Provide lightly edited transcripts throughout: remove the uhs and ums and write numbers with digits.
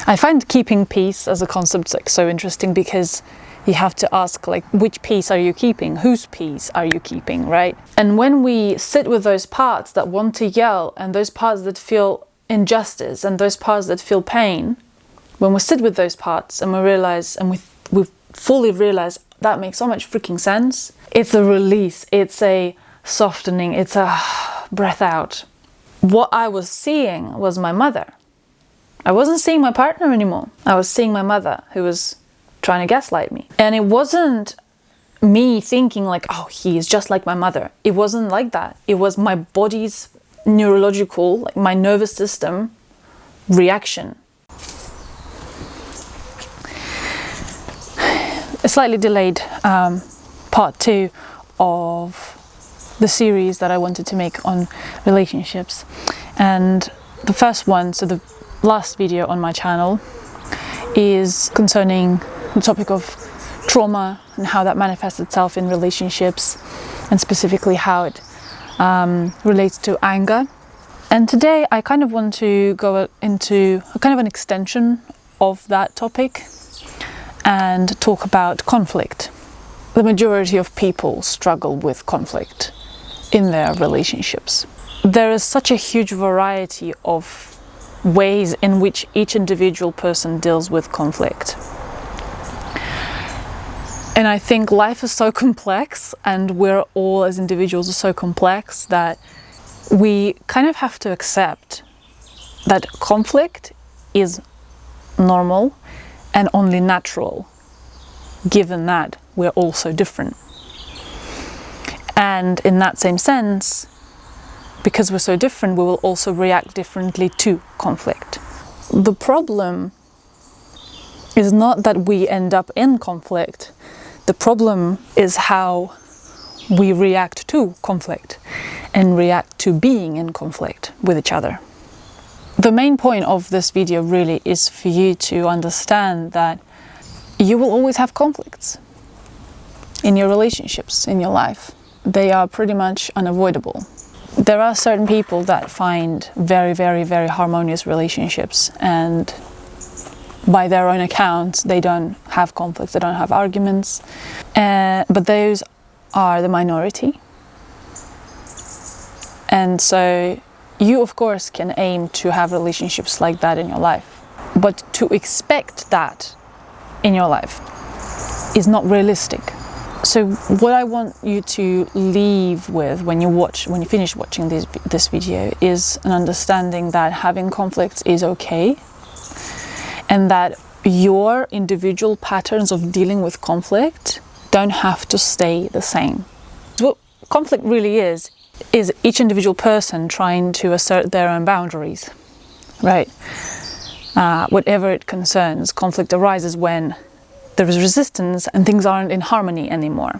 I find keeping peace as a concept like so interesting, because you have to ask, like, which peace are you keeping? Whose peace are you keeping, right? And when we sit with those parts that want to yell, and those parts that feel injustice, and those parts that feel pain, when we sit with those parts and we realize, and we fully realize that makes so much freaking sense, it's a release, it's a softening, it's a breath out. What I was seeing was my mother. I wasn't seeing my partner anymore. I was seeing my mother, who was trying to gaslight me. And it wasn't me thinking like, oh, he is just like my mother. It wasn't like that. It was my body's neurological, like my nervous system reaction. A slightly delayed part 2 of the series that I wanted to make on relationships. And the first one, so the last video on my channel, is concerning the topic of trauma and how that manifests itself in relationships, and specifically how it relates to anger. And today I kind of want to go into a kind of an extension of that topic and talk about conflict. The majority of people struggle with conflict in their relationships. There is such a huge variety of ways in which each individual person deals with conflict. And I think life is so complex, and we're all as individuals are so complex, that we kind of have to accept that conflict is normal and only natural, given that we're all so different. And in that same sense, because we're so different, we will also react differently to conflict. The problem is not that we end up in conflict. The problem is how we react to conflict and react to being in conflict with each other. The main point of this video really is for you to understand that you will always have conflicts in your relationships, in your life. They are pretty much unavoidable. There are certain people that find very, very, very harmonious relationships, and by their own account, they don't have conflicts, they don't have arguments. But those are the minority. And so you, of course, can aim to have relationships like that in your life. But to expect that in your life is not realistic. So what I want you to leave with when you finish watching this video is an understanding that having conflicts is okay, and that your individual patterns of dealing with conflict don't have to stay the same. What conflict really is each individual person trying to assert their own boundaries, right? Whatever it concerns, conflict arises when there is resistance and things aren't in harmony anymore.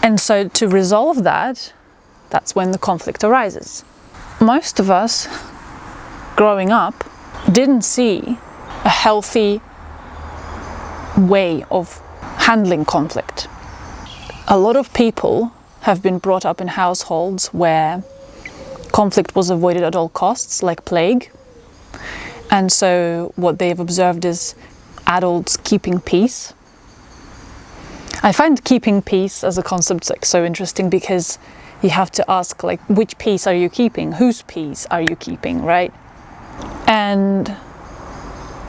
And so to resolve that, that's when the conflict arises. Most of us, growing up, didn't see a healthy way of handling conflict. A lot of people have been brought up in households where conflict was avoided at all costs, like plague. And so what they've observed is adults keeping peace. I find keeping peace as a concept like so interesting, because you have to ask, like, which peace are you keeping? Whose peace are you keeping, right? And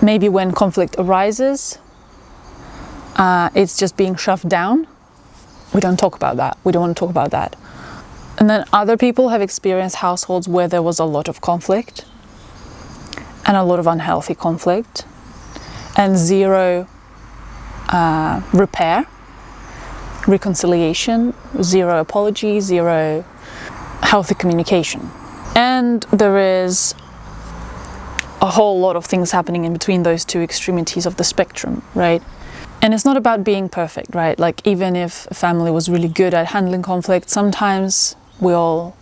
maybe when conflict arises, it's just being shoved down. We don't talk about that. We don't want to talk about that. And then other people have experienced households where there was a lot of conflict and a lot of unhealthy conflict and zero repair, reconciliation, zero apology, zero healthy communication. And there is a whole lot of things happening in between those two extremities of the spectrum, right? And it's not about being perfect, right? Like, even if a family was really good at handling conflict, sometimes we all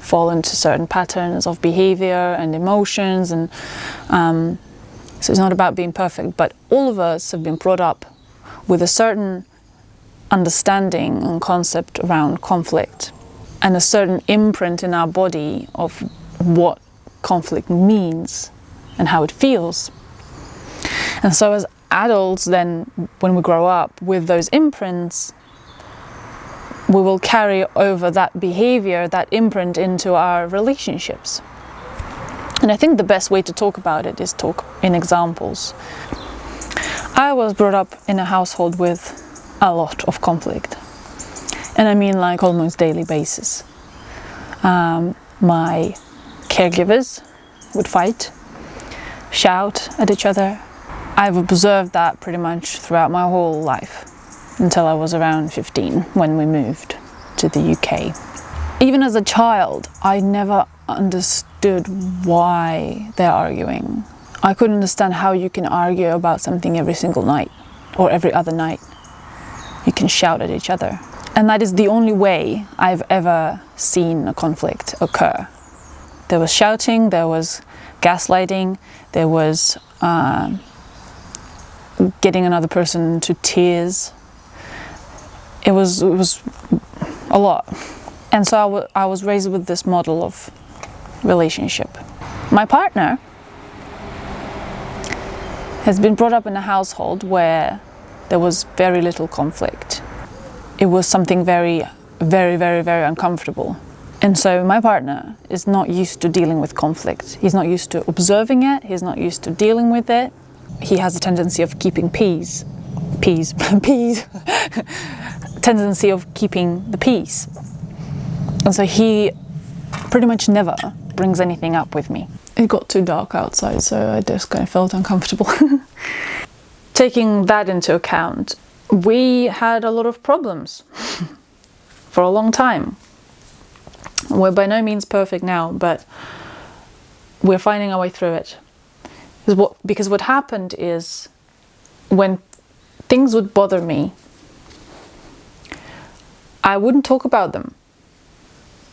fall into certain patterns of behavior and emotions, and so it's not about being perfect, but all of us have been brought up with a certain understanding and concept around conflict and a certain imprint in our body of what conflict means and how it feels. And so as adults, then when we grow up with those imprints, we will carry over that behavior, that imprint, into our relationships. And I think the best way to talk about it is talk in examples. I was brought up in a household with a lot of conflict. And I mean like almost daily basis. My caregivers would fight, shout at each other. I've observed that pretty much throughout my whole life until I was around 15 when we moved to the UK. Even as a child, I never understood why they're arguing. I couldn't understand how you can argue about something every single night or every other night. You can shout at each other. And that is the only way I've ever seen a conflict occur. There was shouting, there was gaslighting, there was getting another person to tears. It was a lot. And so I was raised with this model of relationship. My partner has been brought up in a household where there was very little conflict. It was something very, very, very, very uncomfortable. And so my partner is not used to dealing with conflict. He's not used to observing it. He's not used to dealing with it. He has a tendency of keeping tendency of keeping the peace. And so he pretty much never brings anything up with me. It got too dark outside, so I just kind of felt uncomfortable. Taking that into account, we had a lot of problems for a long time. We're by no means perfect now, but we're finding our way through it. Because what happened is, when things would bother me, I wouldn't talk about them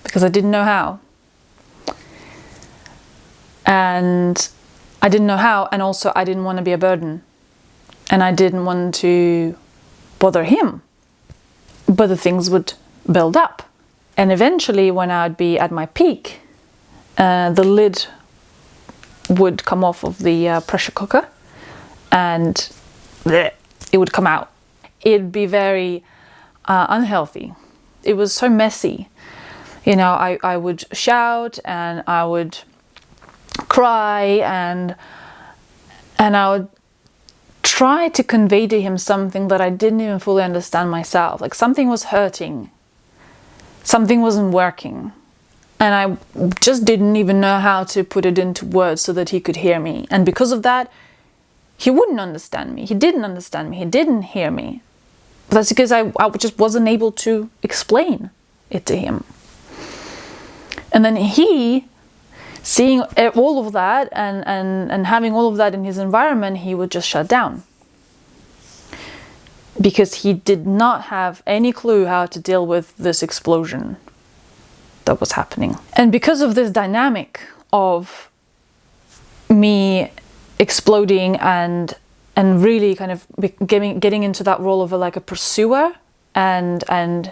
because I didn't know how. And I didn't know how, and also I didn't want to be a burden. And I didn't want to bother him. But the things would build up. And eventually, when I'd be at my peak, the lid would come off of the pressure cooker and it would come out. It'd be very unhealthy. It was so messy. You know, I would shout and I would cry and I would try to convey to him something that I didn't even fully understand myself. Like something was hurting. Something wasn't working. And I just didn't even know how to put it into words so that he could hear me. And because of that, he wouldn't understand me. He didn't understand me. He didn't hear me. That's because I just wasn't able to explain it to him. And then he, seeing all of that and having all of that in his environment, he would just shut down. Because he did not have any clue how to deal with this explosion that was happening. And because of this dynamic of me exploding and really kind of getting into that role of a pursuer and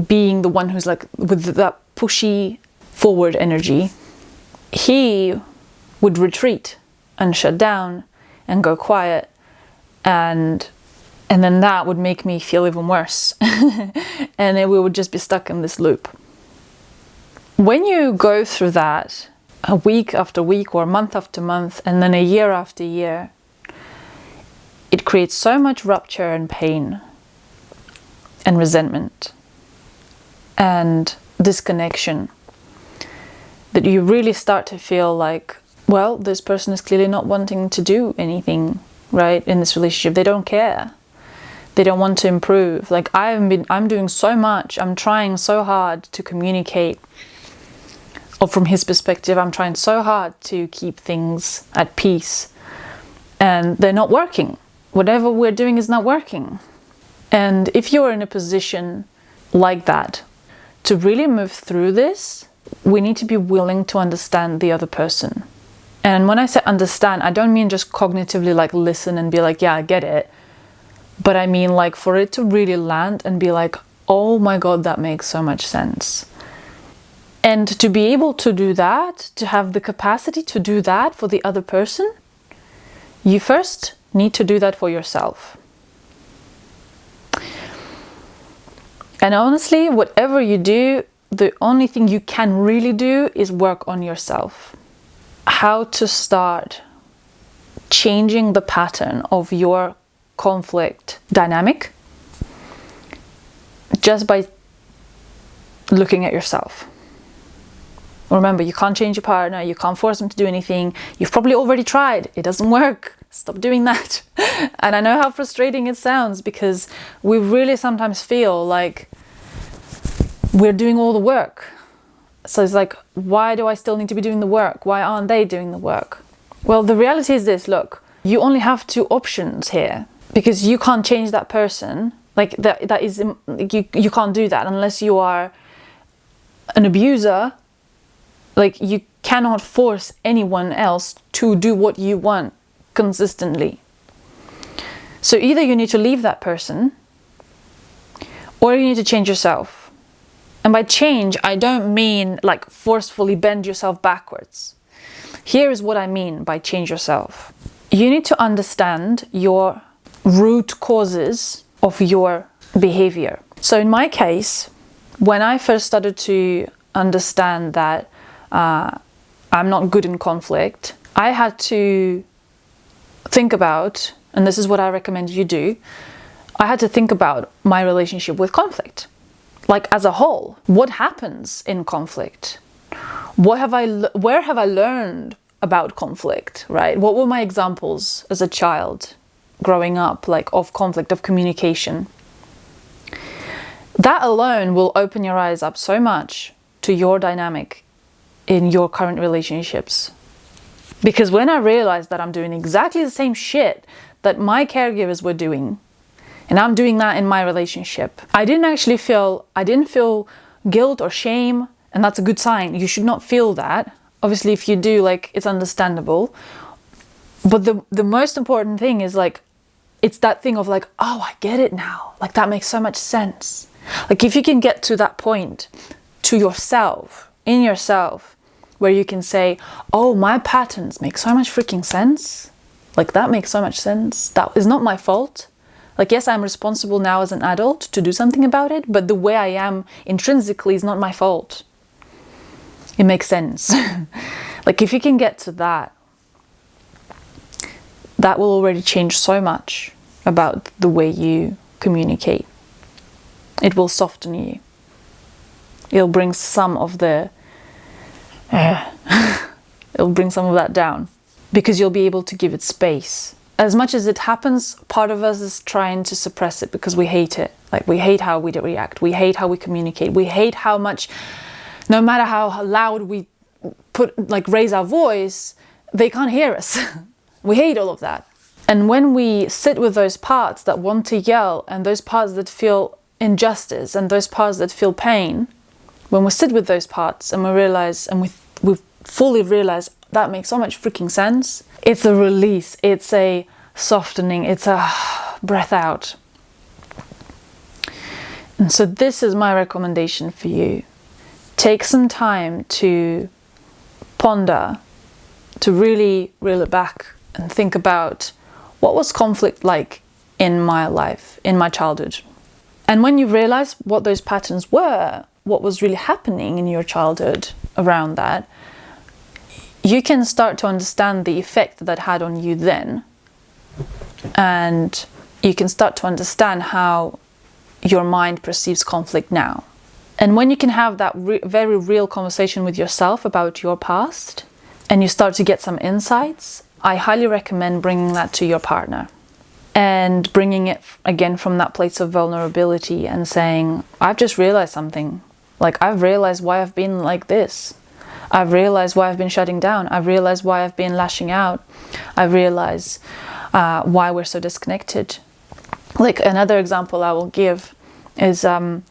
being the one who's like with that pushy forward energy, he would retreat and shut down and go quiet, and then that would make me feel even worse. And then we would just be stuck in this loop. When you go through that a week after week or month after month and then a year after year, it creates so much rupture and pain and resentment and disconnection that you really start to feel like, well, this person is clearly not wanting to do anything right in this relationship. They don't care. They don't want to improve. Like I'm doing so much. I'm trying so hard to communicate. Or from his perspective, I'm trying so hard to keep things at peace. And they're not working. Whatever we're doing is not working. And if you're in a position like that, to really move through this, we need to be willing to understand the other person. And when I say understand, I don't mean just cognitively like listen and be like, yeah, I get it. But I mean like for it to really land and be like, oh my God, that makes so much sense. And to be able to do that, to have the capacity to do that for the other person, you first need to do that for yourself. And honestly, whatever you do, the only thing you can really do is work on yourself. How to start changing the pattern of your conflict dynamic just by looking at yourself. Remember, you can't change your partner, you can't force them to do anything. You've probably already tried, it doesn't work. Stop doing that. And I know how frustrating it sounds, because we really sometimes feel like we're doing all the work. So it's like, why do I still need to be doing the work? Why aren't they doing the work? Well, the reality is this, look, you only have two options here, because you can't change that person. Like that is, you can't do that unless you are an abuser. Like, you cannot force anyone else to do what you want consistently. So either you need to leave that person, or you need to change yourself. And by change, I don't mean like forcefully bend yourself backwards. Here is what I mean by change yourself. You need to understand your root causes of your behavior. So in my case, when I first started to understand that I'm not good in conflict, I had to think about, and this is what I recommend you do, I had to think about my relationship with conflict. Like, as a whole, what happens in conflict? Where have I learned about conflict, right? What were my examples as a child growing up, like, of conflict, of communication? That alone will open your eyes up so much to your dynamic in your current relationships. Because when I realized that I'm doing exactly the same shit that my caregivers were doing, and I'm doing that in my relationship, I didn't feel guilt or shame, and that's a good sign. You should not feel that. Obviously, if you do, like, it's understandable. But the most important thing is, like, it's that thing of like, oh, I get it now. Like, that makes so much sense. Like, if you can get to that point to yourself, in yourself, where you can say, oh, my patterns make so much freaking sense. Like, that makes so much sense. That is not my fault. Like, yes, I'm responsible now as an adult to do something about it, but the way I am intrinsically is not my fault. It makes sense. Like, if you can get to that, that will already change so much about the way you communicate. It will soften you. It'll bring some of the it'll bring some of that down, because you'll be able to give it space. As much as it happens, part of us is trying to suppress it because we hate it. Like, we hate how we react. We hate how we communicate. We hate how much, no matter how loud we raise our voice, they can't hear us. We hate all of that. And when we sit with those parts that want to yell, and those parts that feel injustice, and those parts that feel pain, when we sit with those parts and we realize, and we fully realize that makes so much freaking sense, it's a release, it's a softening, it's a breath out. And so this is my recommendation for you. Take some time to ponder, to really reel it back and think about, what was conflict like in my life, in my childhood? And when you realize what those patterns were, what was really happening in your childhood around that, you can start to understand the effect that had on you then. And you can start to understand how your mind perceives conflict now. And when you can have that very real conversation with yourself about your past, and you start to get some insights, I highly recommend bringing that to your partner. And bringing it again from that place of vulnerability and saying, I've just realized something. Like, I've realized why I've been like this. I've realized why I've been shutting down. I've realized why I've been lashing out. I've realized why we're so disconnected. Like, another example I will give is in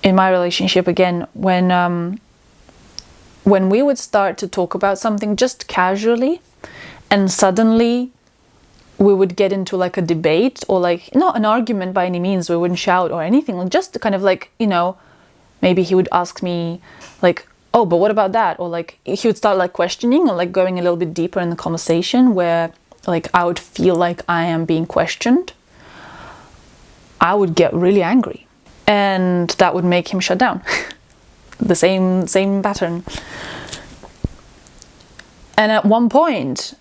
my relationship again, when we would start to talk about something just casually, and suddenly we would get into like a debate, or like, not an argument by any means, we wouldn't shout or anything, like just kind of like, you know, maybe he would ask me like, oh, but what about that? Or like, he would start like questioning or like going a little bit deeper in the conversation, where like I would feel like I am being questioned, I would get really angry, and that would make him shut down. The same pattern. And at one point,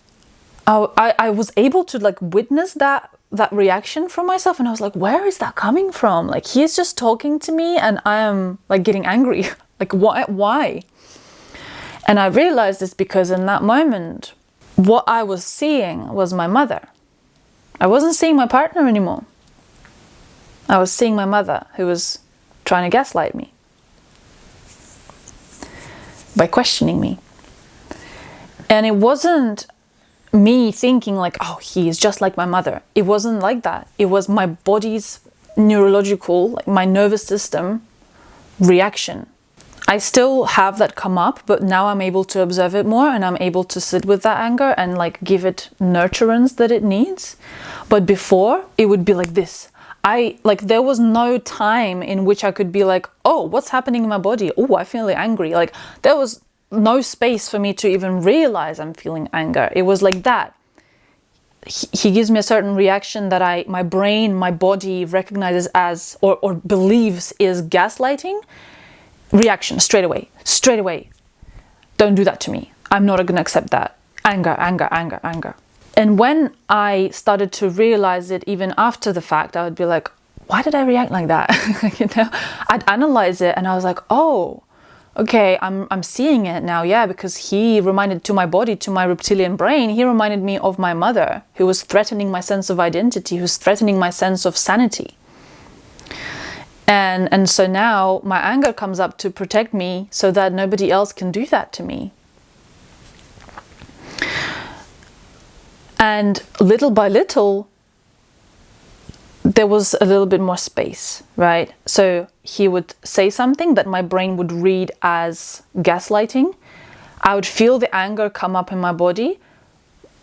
I was able to like witness that reaction from myself, and I was like, where is that coming from? Like, he's just talking to me and I am like getting angry. Like, why? And I realized this because in that moment, what I was seeing was my mother. I wasn't seeing my partner anymore. I was seeing my mother, who was trying to gaslight me by questioning me. And it wasn't me thinking like, oh, he is just like my mother. It wasn't like that. It was my body's neurological, like my nervous system reaction. I still have that come up, but now I'm able to observe it more, and I'm able to sit with that anger and like give it nurturance that it needs. But before, it would be like this. There was no time in which I could be like, oh, what's happening in my body? Oh, I feel angry. Like, there was no space for me to even realize I'm feeling anger. It was like that. He gives me a certain reaction that my brain, my body recognizes as or believes is gaslighting. Reaction straight away. Don't do that to me. I'm not going to accept that. Anger. And when I started to realize it, even after the fact, I would be like, why did I react like that? I'd analyze it, and I was like, oh, okay, I'm seeing it now. Yeah, because he reminded to my body, to my reptilian brain, he reminded me of my mother, who was threatening my sense of identity, who's threatening my sense of sanity. And so now my anger comes up to protect me so that nobody else can do that to me. And little by little, there was a little bit more space, right? So he would say something that my brain would read as gaslighting. I would feel the anger come up in my body,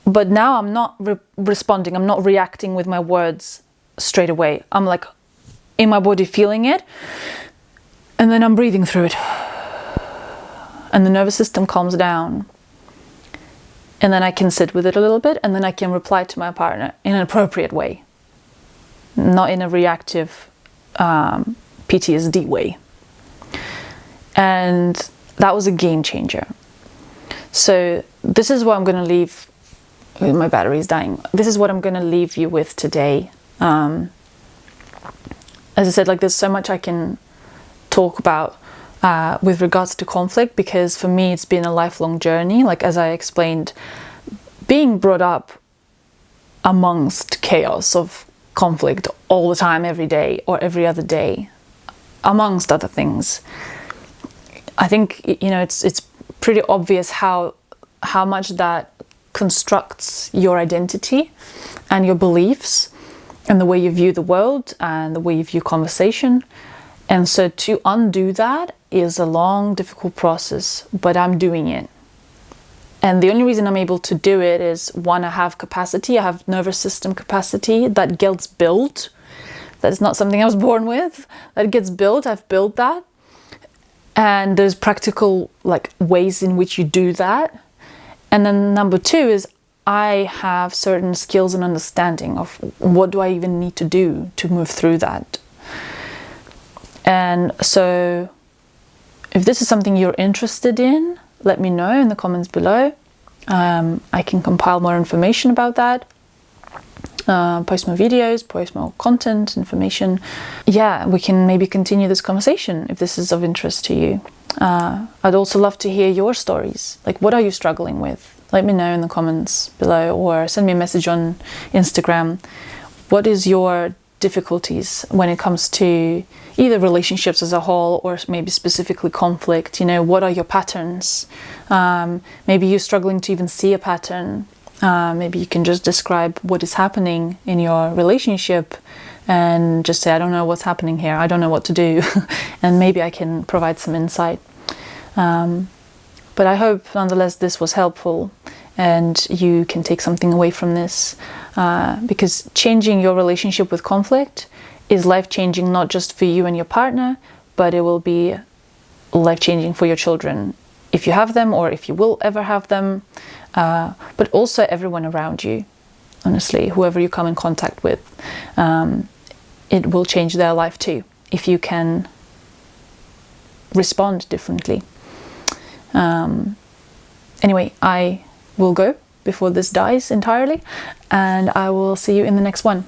but now I'm not responding. I'm not reacting with my words straight away. I'm like in my body feeling it, and then I'm breathing through it. And the nervous system calms down. And then I can sit with it a little bit, and then I can reply to my partner in an appropriate way. Not in a reactive PTSD way. And that was a game changer. So this is what I'm going to leave. My battery is dying. This is what I'm going to leave you with today. As I said, like, there's so much I can talk about with regards to conflict, because for me it's been a lifelong journey. Like, as I explained, being brought up amongst chaos of conflict all the time, every day or every other day, amongst other things. I think, it's pretty obvious how much that constructs your identity and your beliefs and the way you view the world and the way you view conversation. And so to undo that is a long, difficult process, but I'm doing it. And the only reason I'm able to do it is, one, I have capacity, I have nervous system capacity that gets built. That's not something I was born with. That gets built, I've built that. And there's practical ways in which you do that. And then number two is, I have certain skills and understanding of what do I even need to do to move through that. And so if this is something you're interested in, let me know in the comments below. I can compile more information about that, post more videos, post more content, information. Yeah, we can maybe continue this conversation if this is of interest to you. I'd also love to hear your stories. Like, what are you struggling with? Let me know in the comments below, or send me a message on Instagram. What is your difficulties when it comes to either relationships as a whole, or maybe specifically conflict? What are your patterns? Maybe you're struggling to even see a pattern. Maybe you can just describe what is happening in your relationship and just say, I don't know what's happening here. I don't know what to do. And maybe I can provide some insight. But I hope nonetheless this was helpful and you can take something away from this, because changing your relationship with conflict is life-changing, not just for you and your partner, but it will be life-changing for your children, if you have them or if you will ever have them, but also everyone around you. honestly, whoever you come in contact with, it will change their life too, if you can respond differently. Anyway, I will go before this dies entirely, and I will see you in the next one.